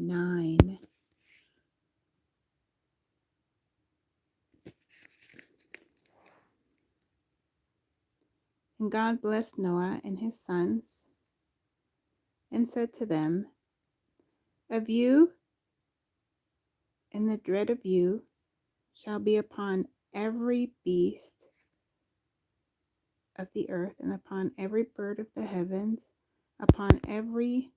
9. And God blessed Noah and his sons and said to them, of you and the dread of you shall be upon every beast of the earth, and upon every bird of the heavens, upon every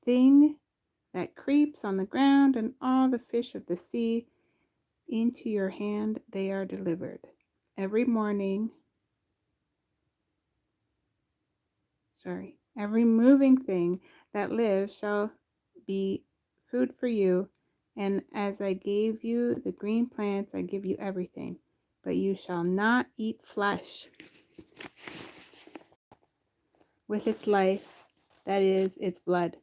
thing that creeps on the ground, and all the fish of the sea. Into your hand they are delivered. Every moving thing that lives shall be food for you. And as I gave you the green plants, I give you everything. But you shall not eat flesh with its life, that is, its blood.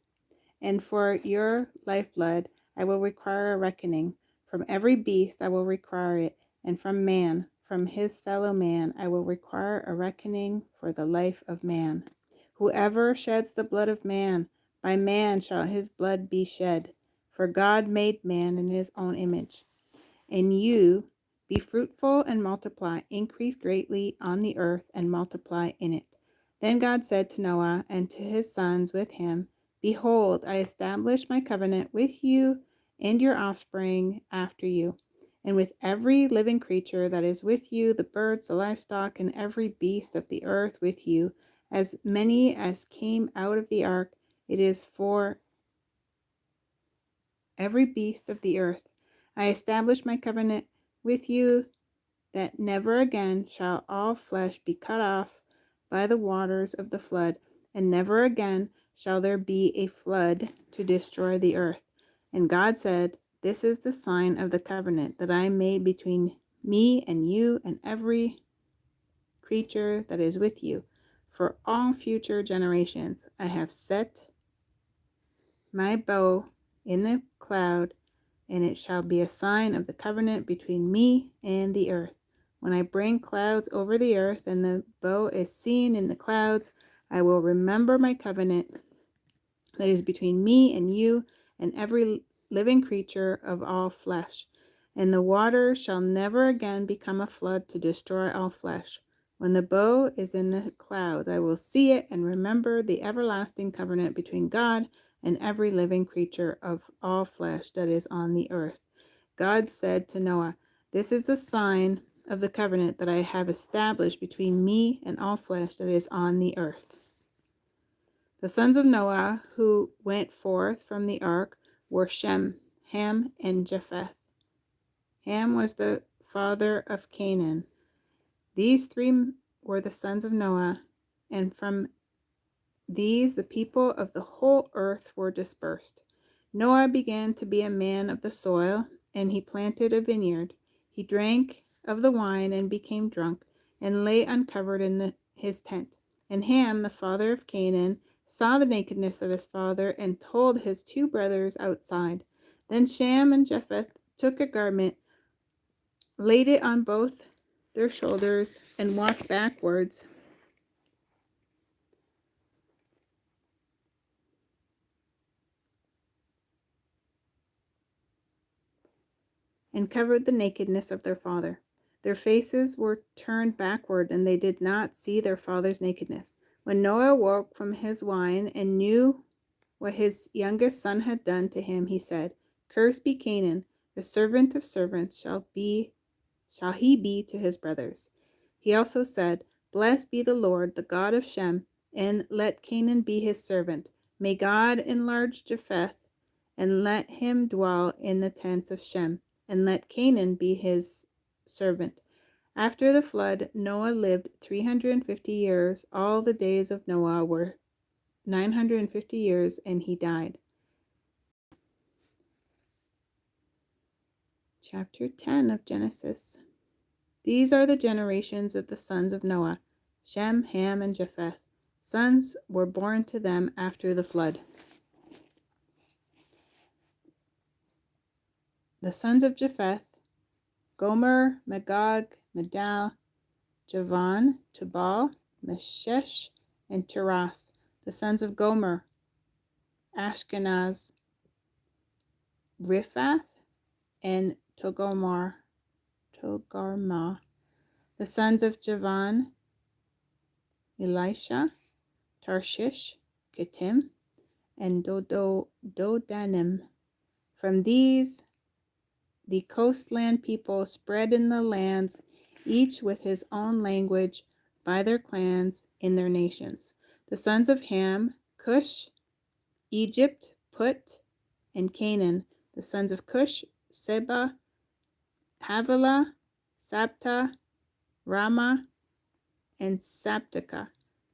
And for your lifeblood I will require a reckoning. From every beast I will require it, and from man, from his fellow man, I will require a reckoning for the life of man. Whoever sheds the blood of man, by man shall his blood be shed. For God made man in his own image. And you, be fruitful and multiply, increase greatly on the earth and multiply in it. Then God said to Noah and to his sons with him, behold, I establish my covenant with you and your offspring after you, and with every living creature that is with you, the birds, the livestock, and every beast of the earth with you, as many as came out of the ark. It is for every beast of the earth. I establish my covenant with you, that never again shall all flesh be cut off by the waters of the flood, and never again shall there be a flood to destroy the earth. And God said, this is the sign of the covenant that I made between me and you and every creature that is with you. For all future generations I have set my bow in the cloud, and it shall be a sign of the covenant between me and the earth. When I bring clouds over the earth, and the bow is seen in the clouds, I will remember my covenant that is between me and you and every living creature of all flesh. And the water shall never again become a flood to destroy all flesh. When the bow is in the clouds, I will see it and remember the everlasting covenant between God and every living creature of all flesh that is on the earth. God said to Noah, this is the sign of the covenant that I have established between me and all flesh that is on the earth. The sons of Noah who went forth from the ark were Shem, Ham, and Japheth. Ham was the father of Canaan. These three were the sons of Noah, and from these the people of the whole earth were dispersed. Noah began to be a man of the soil, and he planted a vineyard. He drank of the wine and became drunk, and lay uncovered in his tent. And Ham, the father of Canaan, saw the nakedness of his father, and told his two brothers outside. Then Shem and Japheth took a garment, laid it on both their shoulders, and walked backwards and covered the nakedness of their father. Their faces were turned backward, and they did not see their father's nakedness. When Noah woke from his wine and knew what his youngest son had done to him, he said, cursed be Canaan, the servant of servants shall he be to his brothers. He also said, blessed be the Lord, the God of Shem, and let Canaan be his servant. May God enlarge Japheth, and let him dwell in the tents of Shem, and let Canaan be his servant. After the flood, Noah lived 350 years. All the days of Noah were 950 years, and he died. Chapter 10 of Genesis. These are the generations of the sons of Noah, Shem, Ham, and Japheth. Sons were born to them after the flood. The sons of Japheth, Gomer, Magog, Madal, Javan, Tubal, Meshesh, and Tiras. The sons of Gomer, Ashkenaz, Riphath, and Togarmah. The sons of Javan, Elisha, Tarshish, Kittim, and Dodanim. From these, the coastland people spread in the lands, each with his own language, by their clans in their nations. The sons of Ham, Cush, Egypt, Put, and Canaan. The sons of Cush, Seba, Havilah, Sabta, Rama, and Sabteka.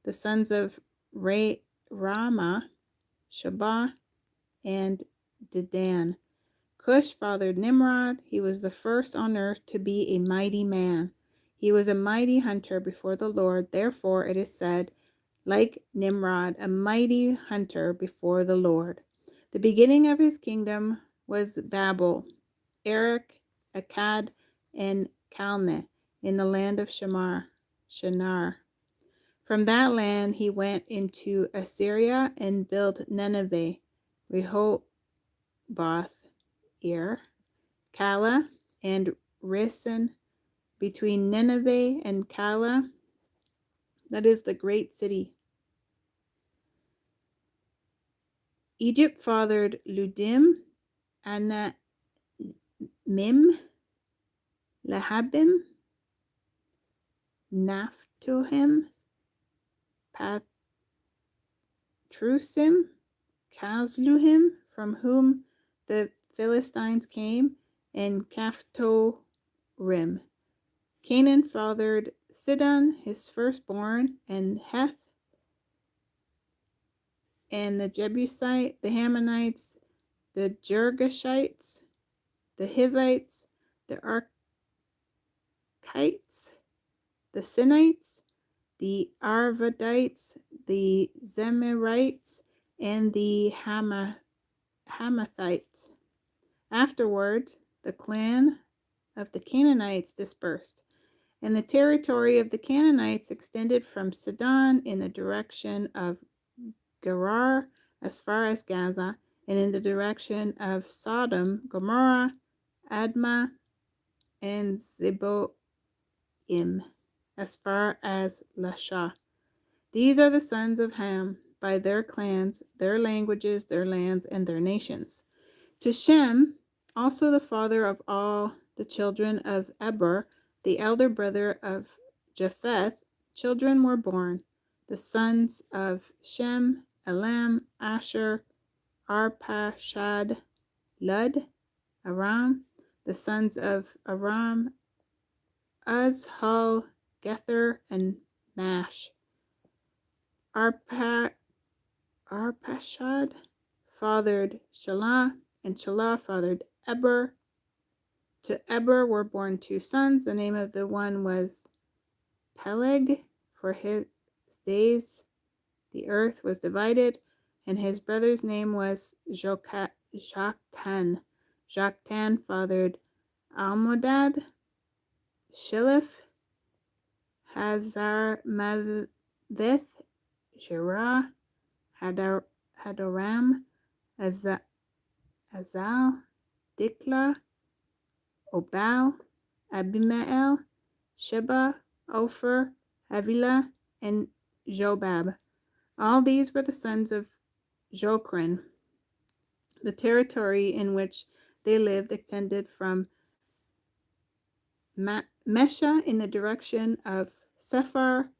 The sons of Rama, Sheba, and Dedan. Cush fathered Nimrod. He was the first on earth to be a mighty man. He was a mighty hunter before the Lord. Therefore it is said, like Nimrod, a mighty hunter before the Lord. The beginning of his kingdom was Babel, Erech, Akkad, and Calneh in the land of Shinar. From that land he went into Assyria and built Nineveh, Rehoboth, Calah, and Resen. Between Nineveh and Calah, that is the great city. Egypt fathered Ludim, Anamim, Lehabim, Naphtuhim, Patrusim, Casluhim, from whom the Philistines came, and Caphtorim. Canaan fathered Sidon, his firstborn, and Heth, and the Jebusite, the Hammonites, the Girgashites, the Hivites, the Arkites, the Sinites, the Arvadites, the Zemirites, and the Hamathites. Afterward, the clan of the Canaanites dispersed, and the territory of the Canaanites extended from Sidon in the direction of Gerar as far as Gaza, and in the direction of Sodom, Gomorrah, Admah, and Zeboim as far as Lasha. These are the sons of Ham by their clans, their languages, their lands, and their nations. To Shem, also the father of all the children of Eber, the elder brother of Japheth, children were born. The sons of Shem, Elam, Asher, Arpachshad, Lud, Aram. The sons of Aram, Uz, Hul, Gether, and Mash. Arpachshad fathered Shelah, and Shelah fathered Eber. To Eber were born 2 sons. The name of the one was Peleg, for his days the earth was divided, and his brother's name was Joktan. Joktan fathered Almodad, Shilif, Hazarmaveth, Jerah, Hadoram, Azal, Dikla, Obal, Abimael, Sheba, Ophir, Havilah, and Jobab. All these were the sons of Jokran. The territory in which they lived extended from Mesha in the direction of Sephar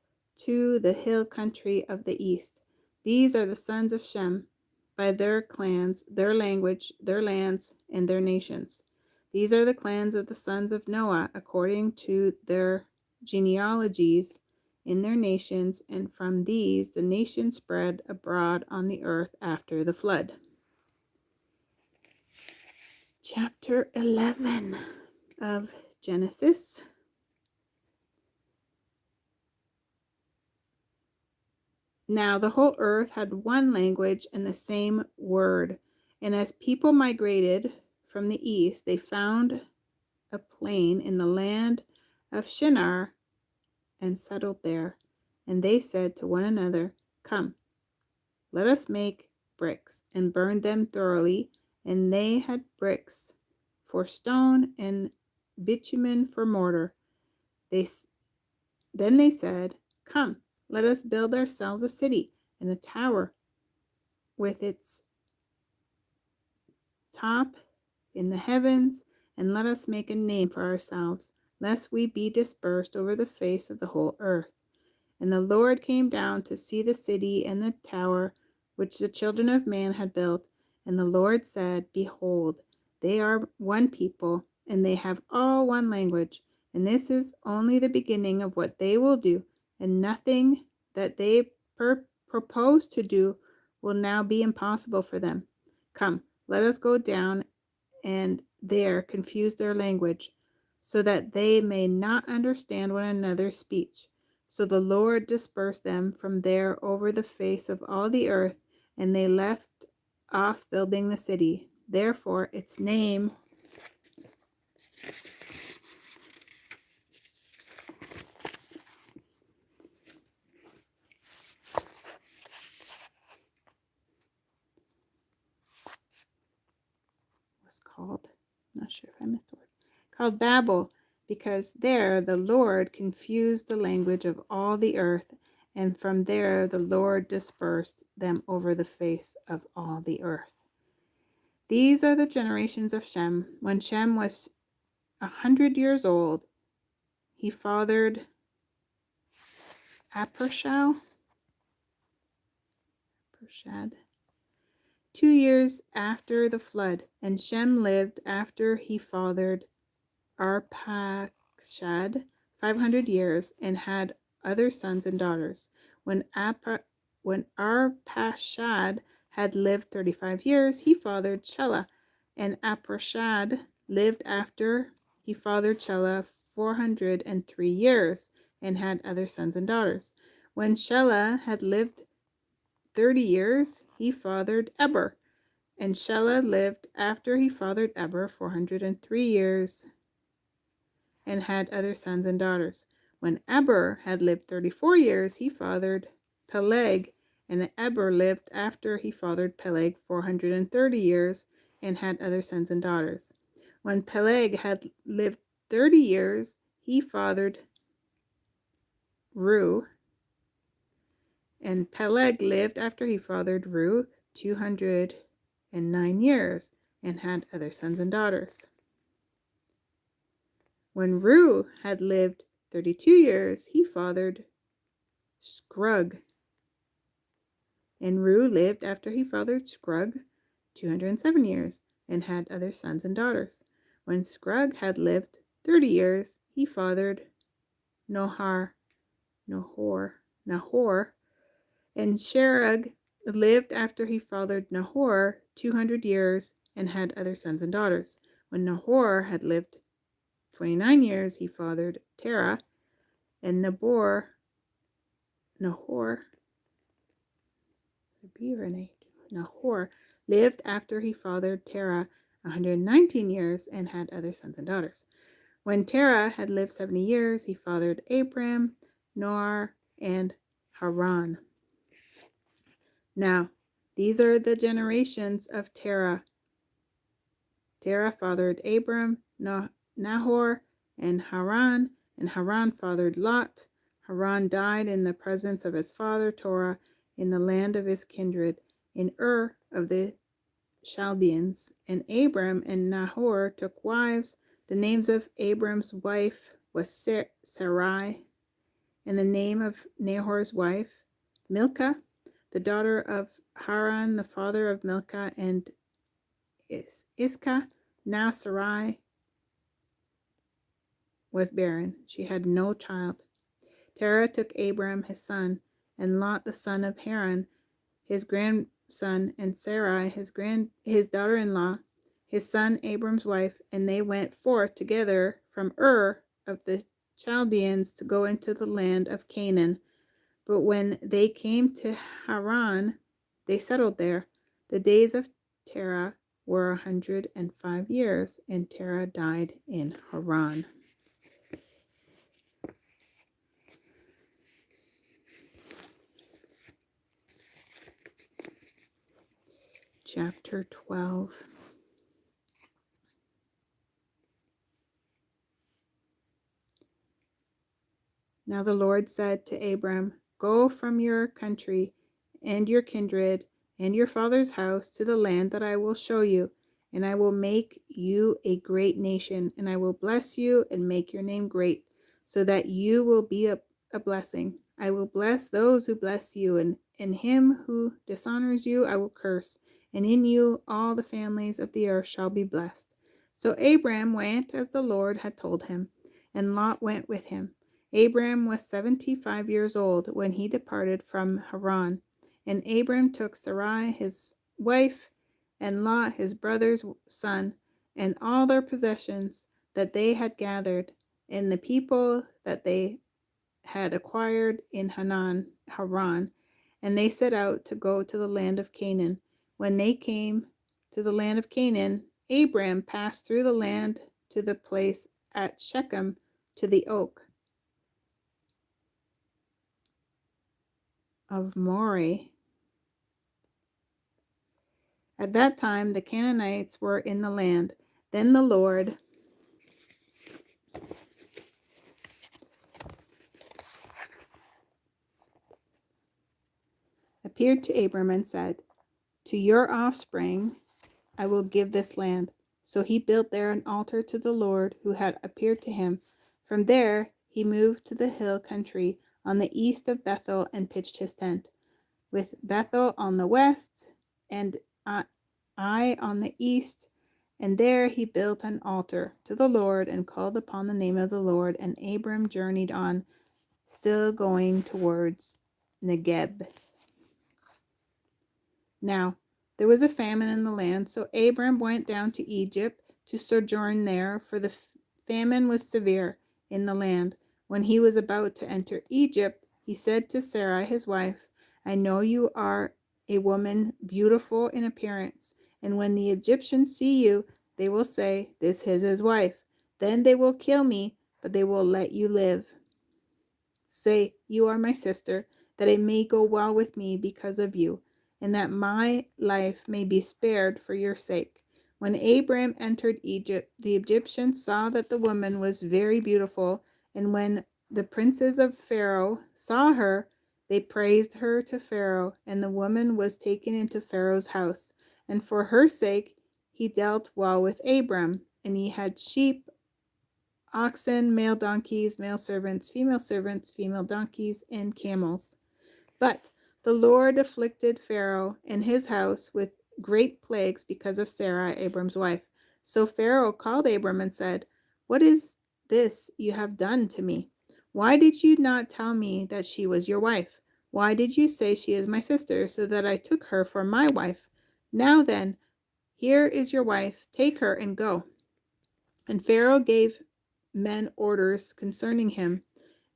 to the hill country of the east. These are the sons of Shem by their clans, their language, their lands, and their nations. These are the clans of the sons of Noah according to their genealogies in their nations, and from these the nation spread abroad on the earth after the flood. Chapter 11 of Genesis. Now the whole earth had one language and the same word, and as people migrated from the east, they found a plain in the land of Shinar and settled there. And they said to one another, "Come, let us make bricks and burn them thoroughly. And they had bricks for stone and bitumen for mortar. Then they said, come, let us build ourselves a city and a tower with its top in the heavens, and let us make a name for ourselves, lest we be dispersed over the face of the whole earth. And the Lord came down to see the city and the tower which the children of man had built. And the Lord said, behold, they are one people, and they have all one language. And this is only the beginning of what they will do, and nothing that they propose to do will now be impossible for them. Come, let us go down and there confuse their language, so that they may not understand one another's speech. So the Lord dispersed them from there over the face of all the earth, and they left off building the city. Therefore its name was called, not sure if I missed the word, called Babel, because there the Lord confused the language of all the earth, and from there the Lord dispersed them over the face of all the earth. These are the generations of Shem. When Shem was 100 years old, he fathered Arpachshad 2 years after the flood, and Shem lived after he fathered Arpachshad 500 years and had other sons and daughters. When Arpachshad had lived 35 years, he fathered Shelah, and Arpachshad lived after he fathered Shelah 403 years and had other sons and daughters. When Shelah had lived 30 years, he fathered Eber, and Shelah lived after he fathered Eber 403 years and had other sons and daughters. When Eber had lived 34 years, he fathered Peleg, and Eber lived after he fathered Peleg 430 years and had other sons and daughters. When Peleg had lived 30 years, he fathered Reu, and Peleg lived after he fathered Reu 209 years and had other sons and daughters. When Reu had lived 32 years, he fathered Scrug. And Reu lived after he fathered Scrug 207 years and had other sons and daughters. When Scrug had lived 30 years, he fathered Nahor. And Sherag lived after he fathered Nahor 200 years and had other sons and daughters. When Nahor had lived 29 years, he fathered Terah, and Nahor lived after he fathered Terah 119 years and had other sons and daughters. When Terah had lived 70 years, he fathered Abram, Noah, and Haran. Now, these are the generations of Terah. Terah fathered Abram, Nahor, and Haran fathered Lot. Haran died in the presence of his father Terah in the land of his kindred, in Ur of the Chaldeans. And Abram and Nahor took wives. The names of Abram's wife was Sarai, and the name of Nahor's wife, Milcah, the daughter of Haran, the father of Milcah and Iscah. Now Sarai was barren. She had no child. Terah took Abram his son, and Lot the son of Haran, his grandson, and Sarai his daughter-in-law, his son Abram's wife, and they went forth together from Ur of the Chaldeans to go into the land of Canaan. But when they came to Haran, they settled there. The days of Terah were 105 years, and Terah died in Haran. Chapter 12. Now the Lord said to Abram, "Go from your country and your kindred and your father's house to the land that I will show you, and I will make you a great nation, and I will bless you and make your name great, so that you will be a blessing. I will bless those who bless you, and him who dishonors you I will curse, and in you all the families of the earth shall be blessed." So Abram went as the Lord had told him, and Lot went with him. Abram was 75 years old when he departed from Haran. And Abram took Sarai his wife, and Lot his brother's son, and all their possessions that they had gathered, and the people that they had acquired in Haran, and they set out to go to the land of Canaan. When they came to the land of Canaan, Abram passed through the land to the place at Shechem, to the oak of Moreh. At that time the Canaanites were in the land. Then the Lord appeared to Abram and said, "To your offspring I will give this land." So he built there an altar to the Lord who had appeared to him. From there he moved to the hill country on the east of Bethel and pitched his tent, with Bethel on the west and Ai on the east. And there he built an altar to the Lord and called upon the name of the Lord. And Abram journeyed on, still going towards Negeb. Now there was a famine in the land, so Abram went down to Egypt to sojourn there, for the famine was severe in the land. When he was about to enter Egypt, he said to Sarai his wife, "I know you are a woman beautiful in appearance, and when the Egyptians see you, they will say, 'This is his wife.' Then they will kill me, but they will let you live. Say, 'You are my sister,' that it may go well with me because of you, and that my life may be spared for your sake." When Abram entered Egypt, the Egyptians saw that the woman was very beautiful, and when the princes of Pharaoh saw her, they praised her to Pharaoh, and the woman was taken into Pharaoh's house. And for her sake he dealt well with Abram, and he had sheep, oxen, male donkeys, male servants, female donkeys, and camels. But the Lord afflicted Pharaoh and his house with great plagues because of Sarai, Abram's wife. So Pharaoh called Abram and said, "What is this you have done to me? Why did you not tell me that she was your wife? Why did you say she is my sister, so that I took her for my wife? Now then, here is your wife. Take her and go." And Pharaoh gave men orders concerning him,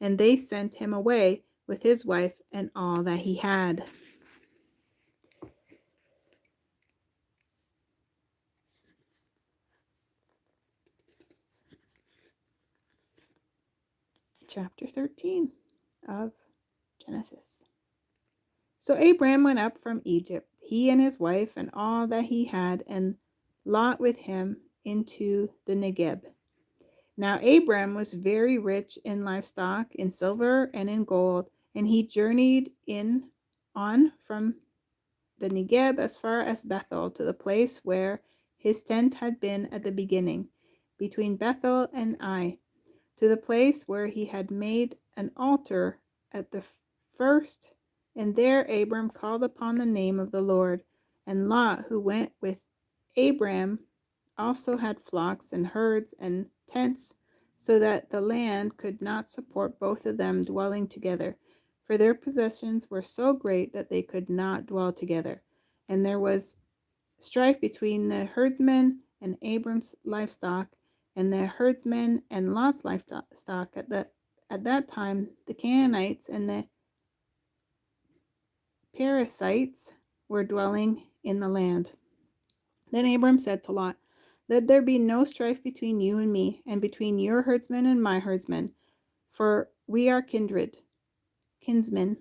and they sent him away with his wife and all that he had. Chapter 13 of Genesis. So Abram went up from Egypt, he and his wife and all that he had, and Lot with him, into the Negeb. Now Abram was very rich in livestock, in silver and in gold, and he journeyed on from the Negeb as far as Bethel, to the place where his tent had been at the beginning, between Bethel and Ai, to the place where he had made an altar at the first. And there Abram called upon the name of the Lord. And Lot, who went with Abram, also had flocks and herds and tents, so that the land could not support both of them dwelling together, for their possessions were so great that they could not dwell together. And there was strife between the herdsmen and Abram's livestock, and the herdsmen and Lot's livestock. At that time the Canaanites and the Perizzites were dwelling in the land. Then Abram said to Lot, "Let there be no strife between you and me, and between your herdsmen and my herdsmen, for we are kinsmen.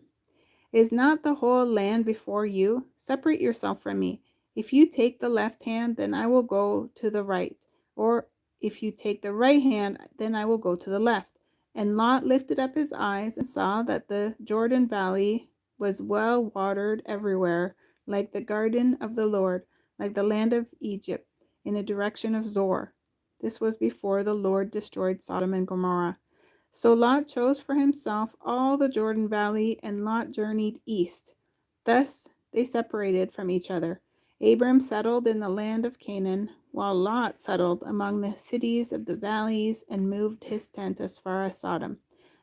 Is not the whole land before you? Separate yourself from me, If you take the left hand, then I will go to the right. Or if you take the right hand, then I will go to the left. And Lot lifted up his eyes and saw that the Jordan Valley was well watered everywhere, like the garden of the Lord, like the land of Egypt, in the direction of Zoar. This was before the Lord destroyed Sodom and Gomorrah. So Lot chose for himself all the Jordan Valley, and Lot journeyed east. Thus they separated from each other. Abram settled in the land of Canaan, while Lot settled among the cities of the valleys and moved his tent as far as Sodom.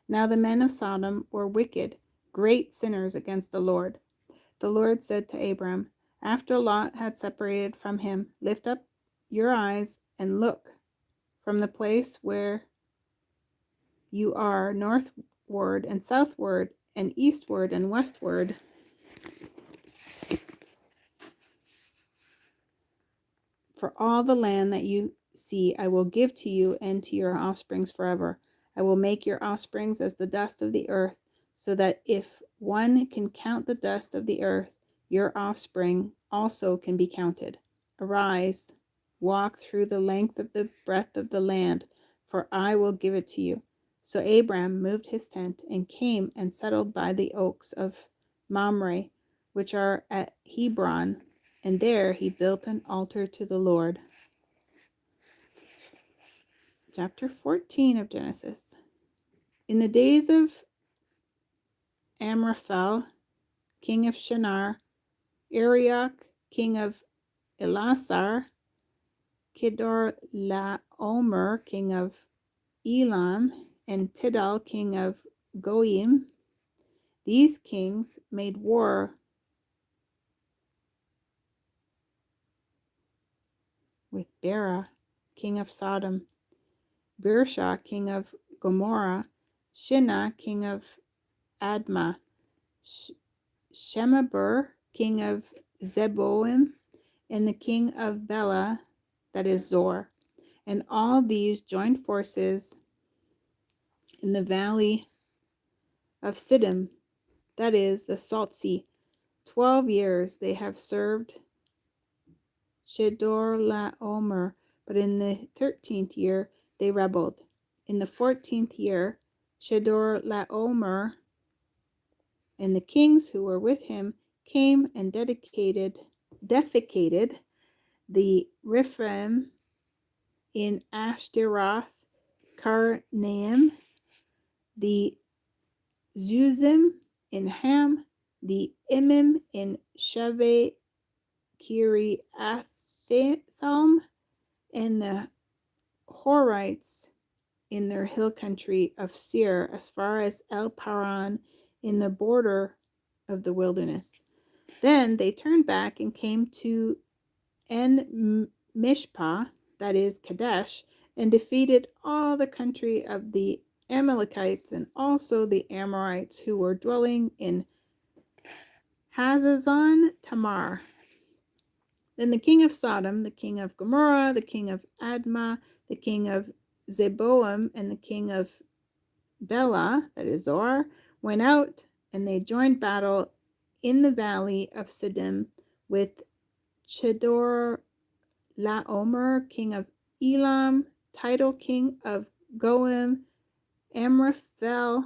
Now the men of Sodom were wicked, great sinners against the Lord. The Lord said to Abram, after Lot had separated from him, lift up your eyes and look from the place where you are northward and southward and eastward and westward. For all the land that you see, I will give to you and to your offsprings forever. I will make your offsprings as the dust of the earth, so that if one can count the dust of the earth, your offspring also can be counted. Arise, walk through the length of the breadth of the land, for I will give it to you. So Abram moved his tent and came and settled by the oaks of Mamre, which are at Hebron, and there he built an altar to the Lord. Chapter 14 of Genesis. In the days of Amraphel, king of Shinar, Arioch, king of Elasar, Kedorlaomer, king of Elam, and Tidal, king of Goyim, these kings made war with Bera, king of Sodom, Birsha, king of Gomorrah, Shinnah, king of Admah, Shemaber, king of Zeboim, and the king of Bela, that is Zor. And all these joined forces in the valley of Siddim, that is the Salt Sea. 12 years they have served Chedorlaomer, but in the 13th year they rebelled. In the 14th year, Chedorlaomer and the kings who were with him came and defecated the Rephaim in Ashtaroth, Karnaim, the Zuzim in Ham, the Emim in Shave Kiriathaim, and the Horites in their hill country of Seir, as far as El Paran, in the border of the wilderness. Then they turned back and came to En Mishpah, that is Kadesh, and defeated all the country of the Amalekites and also the Amorites who were dwelling in Hazazon Tamar. Then the king of Sodom, the king of Gomorrah, the king of Admah, the king of Zeboim, and the king of Bela, that is Zor, went out, and they joined battle in the valley of Siddim with Chedorlaomer, king of Elam, Tidal, king of Goim, Amraphel,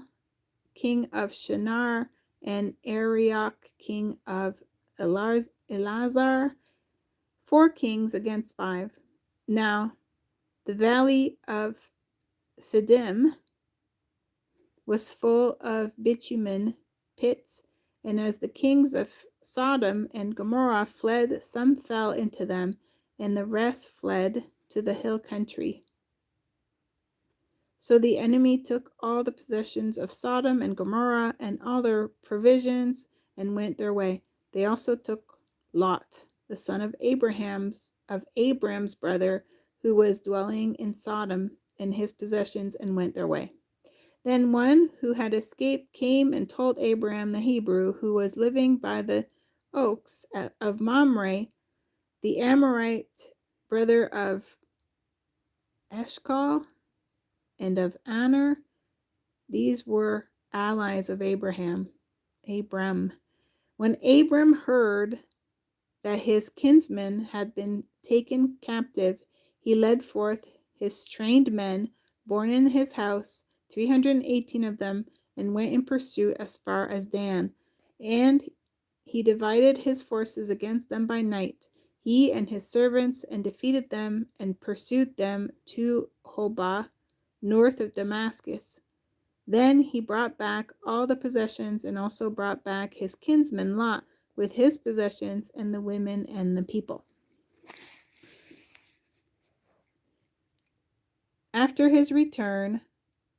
king of Shinar, and Arioch, king of Elazar, 4 kings against 5. Now the valley of Siddim was full of bitumen pits, and as the kings of Sodom and Gomorrah fled, some fell into them, and the rest fled to the hill country. So the enemy took all the possessions of Sodom and Gomorrah and all their provisions and went their way. They also took Lot, the son of Abram's brother, who was dwelling in Sodom, and his possessions, and went their way. Then one who had escaped came and told Abram the Hebrew, who was living by the oaks of Mamre, the Amorite, brother of Eshcol and of Aner. These were allies of Abram. When Abram heard that his kinsmen had been taken captive, he led forth his trained men, born in his house, 318 of them, and went in pursuit as far as Dan. And he divided his forces against them by night, he and his servants, and defeated them and pursued them to Hobah, north of Damascus. Then he brought back all the possessions, and also brought back his kinsman Lot with his possessions, and the women and the people. After his return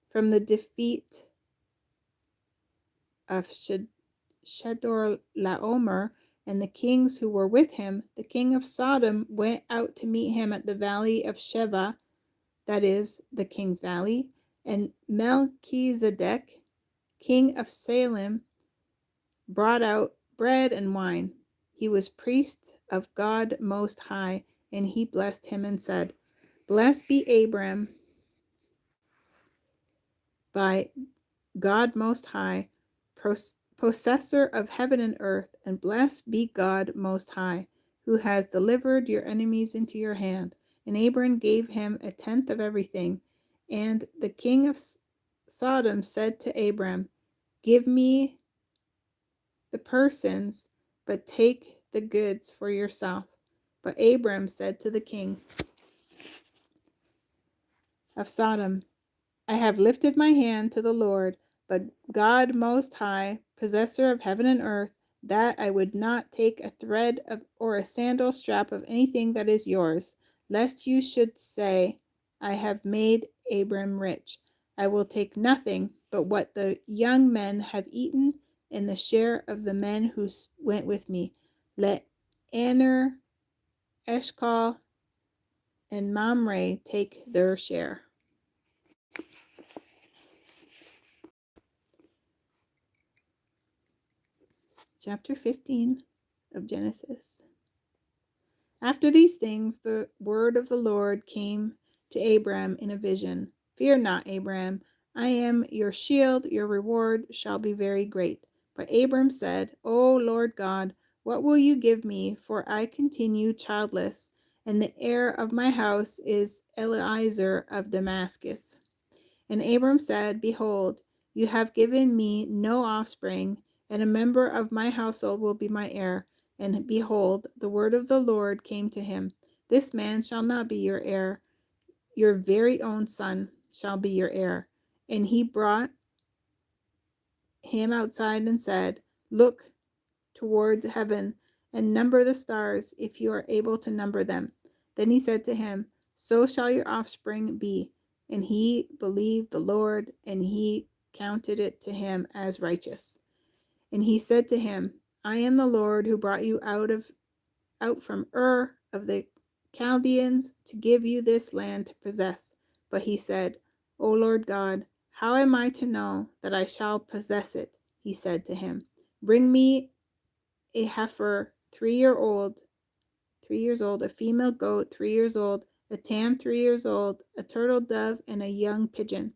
from the defeat of Chedorlaomer and the kings who were with him, the king of Sodom went out to meet him at the valley of Sheva, that is, the king's valley, and Melchizedek, king of Salem, brought out bread and wine. He was priest of God Most High, and he blessed him and said, Blessed be Abram by God Most High, possessor of heaven and earth, and blessed be God Most High, who has delivered your enemies into your hand. And Abram gave him a tenth of everything. And the king of Sodom said to Abram, Give me the persons, but take the goods for yourself. But Abram said to the king of Sodom, I have lifted my hand to the Lord, but God Most High, possessor of heaven and earth, that I would not take a thread of or a sandal strap of anything that is yours, lest you should say, I have made Abram rich. I will take nothing but what the young men have eaten, and the share of the men who went with me. Let Aner, Eshcol, and Mamre take their share. Chapter 15 of Genesis. After these things, the word of the Lord came to Abram in a vision. Fear not, Abram. I am your shield. Your reward shall be very great. But Abram said, O Lord God, what will you give me? For I continue childless, and the heir of my house is Eliezer of Damascus. And Abram said, Behold, you have given me no offspring, and a member of my household will be my heir. And behold, the word of the Lord came to him, This man shall not be your heir, your very own son shall be your heir. And he brought him outside and said, Look toward heaven and number the stars, if you are able to number them. Then he said to him, So shall your offspring be. And he believed the Lord, and he counted it to him as righteous. And he said to him, I am the Lord who brought you out from Ur of the Chaldeans to give you this land to possess. But he said, O Lord God, how am I to know that I shall possess it? He said to him, Bring me a heifer 3 years old, a female goat 3 years old, a tam 3 years old, a turtle dove, and a young pigeon.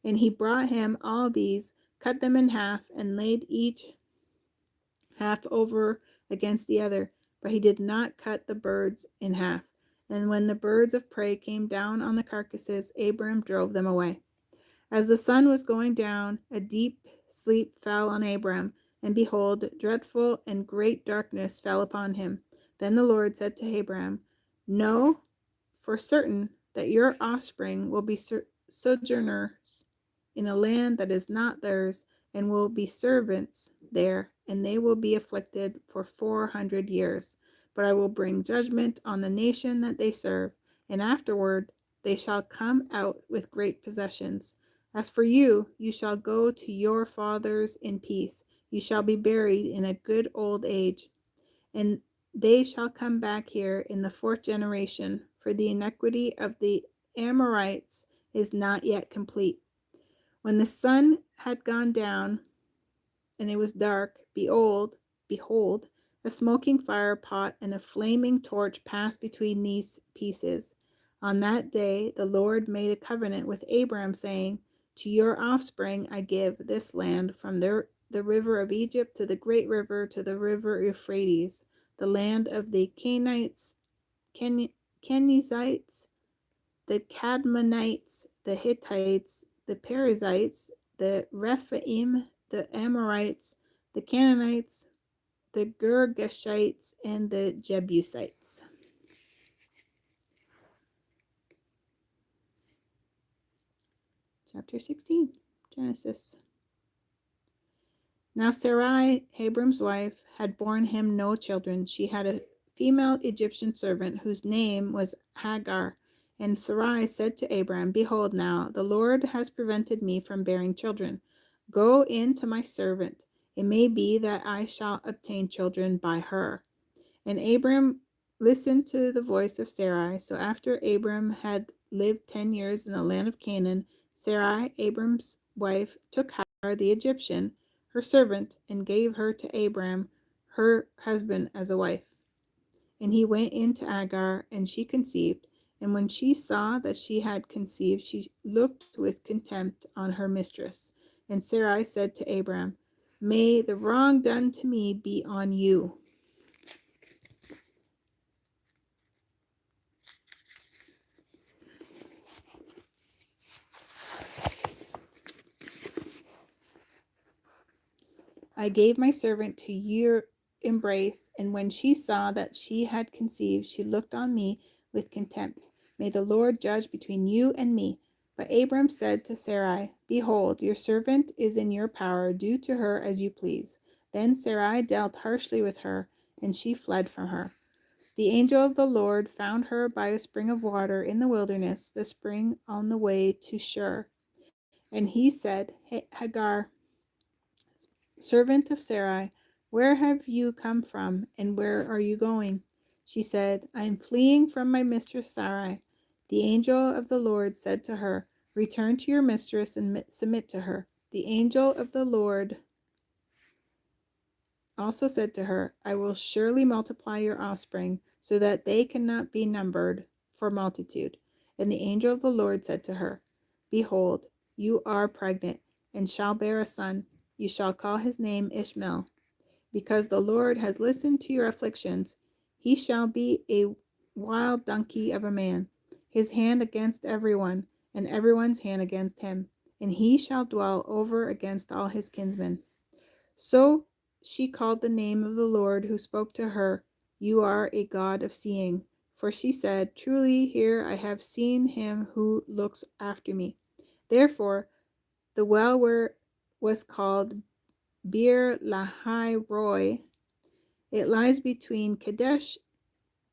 And he brought him all these, cut them in half, and laid each half over against the other. But he did not cut the birds in half. And when the birds of prey came down on the carcasses, Abram drove them away. As the sun was going down, a deep sleep fell on Abram, and behold, dreadful and great darkness fell upon him. Then the Lord said to Abram, Know for certain that your offspring will be sojourners in a land that is not theirs, and will be servants there, and they will be afflicted for 400 years. But I will bring judgment on the nation that they serve, and afterward they shall come out with great possessions. As for you, you shall go to your fathers in peace. You shall be buried in a good old age. And they shall come back here in the 4th generation, for the iniquity of the Amorites is not yet complete. When the sun had gone down, and it was dark, behold, a smoking fire pot and a flaming torch passed between these pieces. On that day the Lord made a covenant with Abram, saying, To your offspring I give this land, from the river of Egypt to the great river, to the river Euphrates, the land of the Canaanites, Kenizzites, the Cadmonites, the Hittites, the Perizzites, the Rephaim, the Amorites, the Canaanites, the Girgashites, and the Jebusites. Chapter 16, Genesis. Now Sarai, Abram's wife, had borne him no children. She had a female Egyptian servant whose name was Hagar. And Sarai said to Abram, Behold now, the Lord has prevented me from bearing children. Go in to my servant. It may be that I shall obtain children by her. And Abram listened to the voice of Sarai. So after Abram had lived 10 years in the land of Canaan, Sarai, Abram's wife, took Hagar the Egyptian, her servant, and gave her to Abram, her husband, as a wife. And he went in to Hagar, and she conceived. And when she saw that she had conceived, she looked with contempt on her mistress. And Sarai said to Abram, May the wrong done to me be on you. I gave my servant to your embrace, and when she saw that she had conceived, she looked on me with contempt. May the Lord judge between you and me. But Abram said to Sarai, Behold, your servant is in your power. Do to her as you please. Then Sarai dealt harshly with her, and she fled from her. The angel of the Lord found her by a spring of water in the wilderness, the spring on the way to Shur. And he said, Hagar, servant of Sarai, where have you come from, and where are you going? She said, I am fleeing from my mistress Sarai. The angel of the Lord said to her, Return to your mistress and submit to her. The angel of the Lord also said to her, I will surely multiply your offspring, so that they cannot be numbered for multitude. And the angel of the Lord said to her, Behold, you are pregnant, and shall bear a son. You shall call his name Ishmael, because the Lord has listened to your afflictions. He shall be a wild donkey of a man, his hand against everyone, and everyone's hand against him, and he shall dwell over against all his kinsmen. So she called the name of the Lord who spoke to her, You are a God of seeing. For she said, Truly here I have seen him who looks after me. Therefore the well was called Bir Lahai Roi. It lies between Kadesh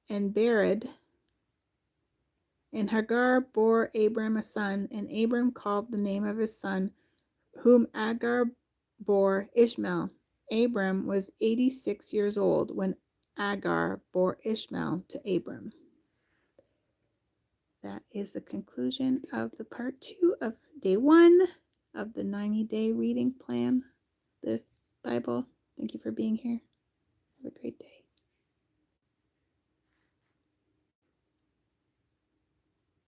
and Bered. And Hagar bore Abram a son, and Abram called the name of his son, whom Hagar bore, Ishmael. Abram was 86 years old when Hagar bore Ishmael to Abram. That is the conclusion of the part 2 of day 1 of the 90-day reading plan, the Bible. Thank you for being here. Have a great day.